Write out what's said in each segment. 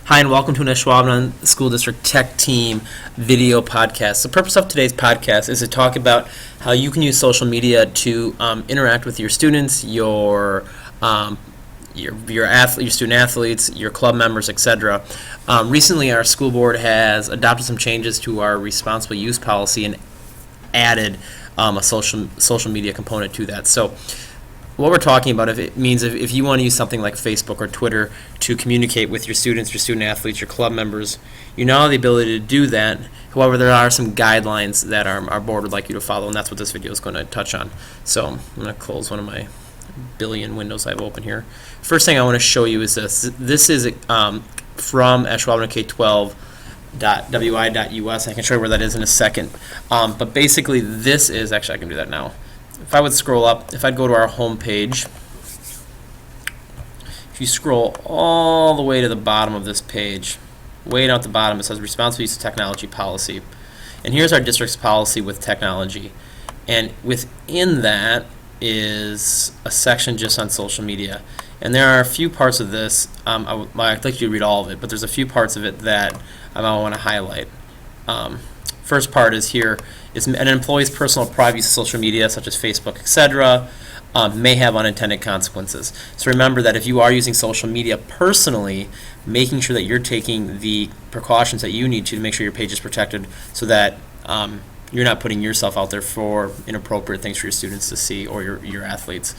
Hi, and welcome to an Ashwaubenon School District Tech Team video podcast. The purpose of today's podcast is to talk about how you can use social media to interact with your students, your student athletes, your club members, etc. Recently, our school board has adopted some changes to our responsible use policy and added a social media component to that. So, what we're talking about, if you want to use something like Facebook or Twitter to communicate with your students, your student athletes, your club members, you now have the ability to do that. However, there are some guidelines that our board would like you to follow, and that's what this video is going to touch on. So I'm going to close one of my billion windows I have open here. First thing I want to show you is this. This is from Ashwaubenon K12.wi.us. I can show you where that is in a second. But basically, this is, actually I can do that now. If I would scroll up, if I'd go to our home page, if you scroll all the way to the bottom of this page, way down at the bottom, it says Responsible Use of Technology Policy. And here's our district's policy with technology. And within that is a section just on social media. And there are a few parts of this, I'd like you to read all of it, but there's a few parts of it that I want to highlight. First part is here is an employee's personal private use of social media, such as Facebook, etc., may have unintended consequences. So remember that if you are using social media personally, making sure that you're taking the precautions that you need to make sure your page is protected so that you're not putting yourself out there for inappropriate things for your students to see or your athletes.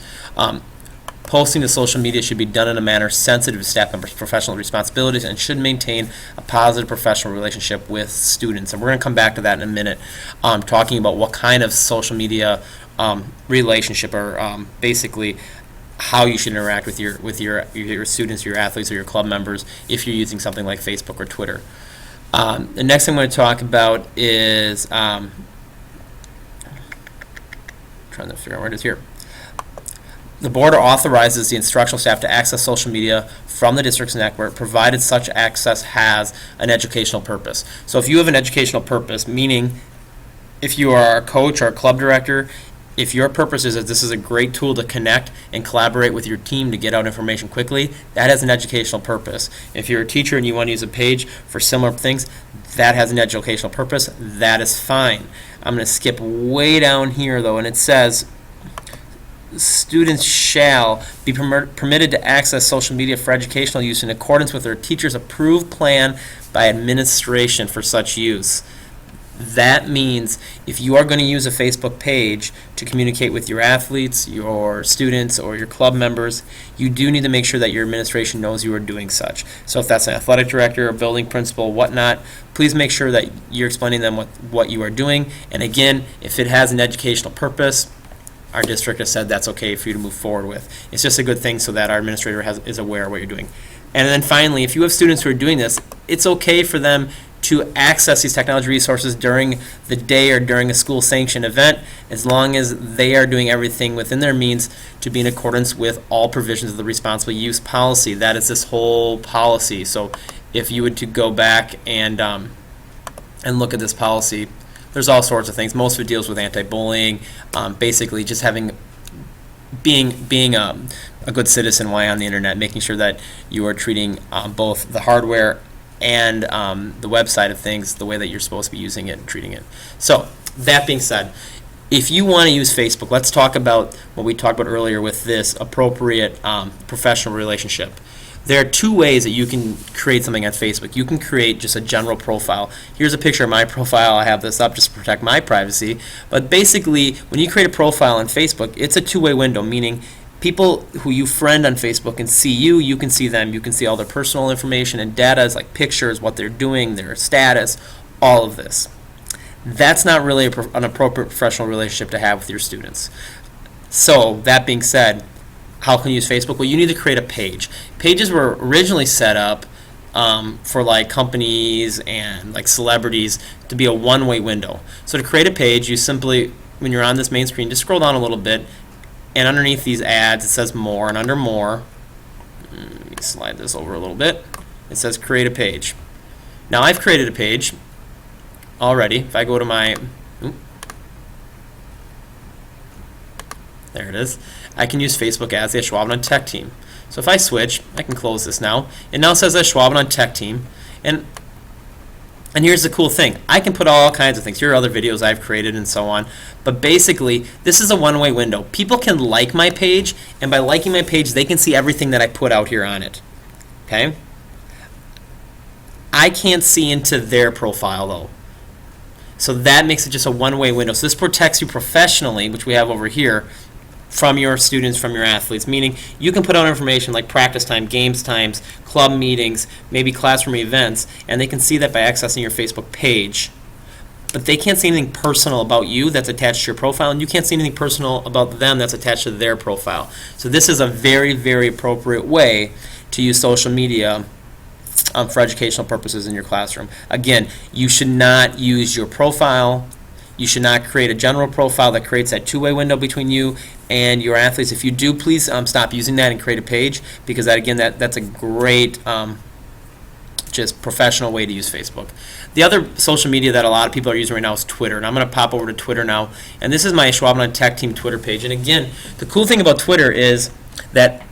Posting to social media should be done in a manner sensitive to staff members' professional responsibilities and should maintain a positive professional relationship with students. And we're going to come back to that in a minute, talking about what kind of social media relationship or basically how you should interact with your students, your athletes, or your club members if you're using something like Facebook or Twitter. The next thing I'm going to talk about is trying to figure out where it is here. The board authorizes the instructional staff to access social media from the district's network, provided such access has an educational purpose. So if you have an educational purpose, meaning if you are a coach or a club director, if your purpose is that this is a great tool to connect and collaborate with your team to get out information quickly, that has an educational purpose. If you're a teacher and you want to use a page for similar things, that has an educational purpose. That is fine. I'm going to skip way down here, though, and it says students shall be permitted to access social media for educational use in accordance with their teacher's approved plan by administration for such use. That means if you are going to use a Facebook page to communicate with your athletes, your students, or your club members, you do need to make sure that your administration knows you are doing such. So if that's an athletic director, a building principal, whatnot, please make sure that you're explaining them what you are doing. And again, if it has an educational purpose, our district has said that's okay for you to move forward with. It's just a good thing so that our administrator is aware of what you're doing. And then finally, if you have students who are doing this, it's okay for them to access these technology resources during the day or during a school-sanctioned event, as long as they are doing everything within their means to be in accordance with all provisions of the responsible use policy. That is this whole policy. So if you would to go back and look at this policy, there's all sorts of things. Most of it deals with anti-bullying, basically just being a good citizen while on the internet, making sure that you are treating both the hardware and the website of things the way that you're supposed to be using it and treating it. So that being said, if you want to use Facebook, let's talk about what we talked about earlier with this appropriate professional relationship. There are two ways that you can create something on Facebook. You can create just a general profile. Here's a picture of my profile. I have this up just to protect my privacy. But basically, when you create a profile on Facebook, it's a two-way window, meaning people who you friend on Facebook can see you, you can see them, you can see all their personal information and data, like pictures, what they're doing, their status, all of this. That's not really an appropriate professional relationship to have with your students. So, that being said, how can you use Facebook? Well, you need to create a page. Pages were originally set up for like companies and like celebrities to be a one-way window. So to create a page, you simply, when you're on this main screen, just scroll down a little bit, and underneath these ads it says more, and under more, let me slide this over a little bit, it says create a page. Now I've created a page already. If I go to my, there it is, I can use Facebook as the Ashwaubenon Tech Team. So if I switch, I can close this now. It now says Schwaben Tech Team. And here's the cool thing. I can put all kinds of things. Here are other videos I've created and so on. But basically, this is a one-way window. People can like my page, and by liking my page, they can see everything that I put out here on it. Okay? I can't see into their profile, though. So that makes it just a one-way window. So this protects you professionally, which we have over here, from your students, from your athletes, meaning you can put out information like practice time, games times, club meetings, maybe classroom events, and they can see that by accessing your Facebook page. But they can't see anything personal about you that's attached to your profile, and you can't see anything personal about them that's attached to their profile. So this is a very, very appropriate way to use social media for educational purposes in your classroom. Again, you should not use your profile. You should not create a general profile that creates that two-way window between you and your athletes. If you do, please stop using that and create a page, because that, again, that's a great just professional way to use Facebook. The other social media that a lot of people are using right now is Twitter, and I'm going to pop over to Twitter now. And this is my Schwaben Tech Team Twitter page. And again, the cool thing about Twitter is that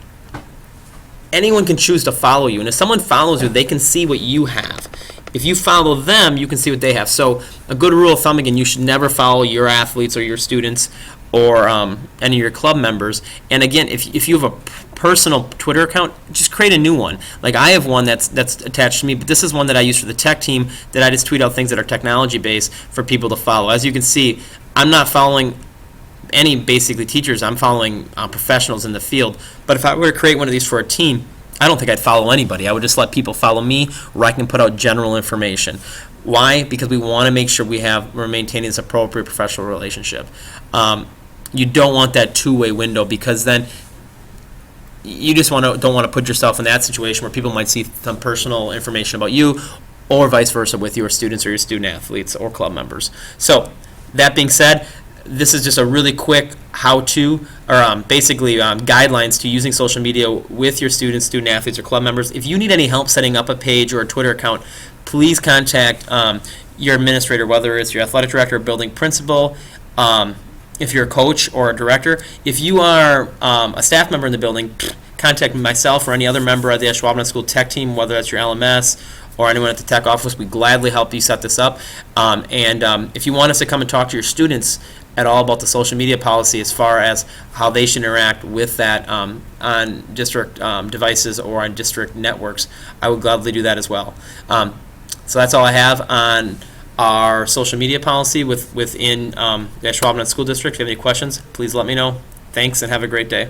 anyone can choose to follow you, and if someone follows you, they can see what you have. If you follow them, you can see what they have. So a good rule of thumb, again, you should never follow your athletes or your students or any of your club members. And again, if you have a personal Twitter account, just create a new one. Like I have one that's attached to me, but this is one that I use for the tech team, that I just tweet out things that are technology based for people to follow. As you can see, I'm not following any basically teachers. I'm following professionals in the field. But if I were to create one of these for a team, I don't think I'd follow anybody. I would just let people follow me, where I can put out general information. Why? Because we want to make sure we're maintaining this appropriate professional relationship. You don't want that two-way window, because then you just don't want to put yourself in that situation where people might see some personal information about you, or vice versa with your students or your student athletes or club members. So that being said, this is just a really quick how-to, or basically guidelines to using social media with your students, student athletes, or club members. If you need any help setting up a page or a Twitter account, please contact your administrator, whether it's your athletic director or building principal, if you're a coach or a director. If you are a staff member in the building, contact myself or any other member of the Schwaben School Tech Team, whether that's your LMS or anyone at the tech office. We gladly help you set this up. If you want us to come and talk to your students at all about the social media policy, as far as how they should interact with that on district devices or on district networks, I would gladly do that as well. So that's all I have on our social media policy within the Schwaben School District. If you have any questions, please let me know. Thanks, and have a great day.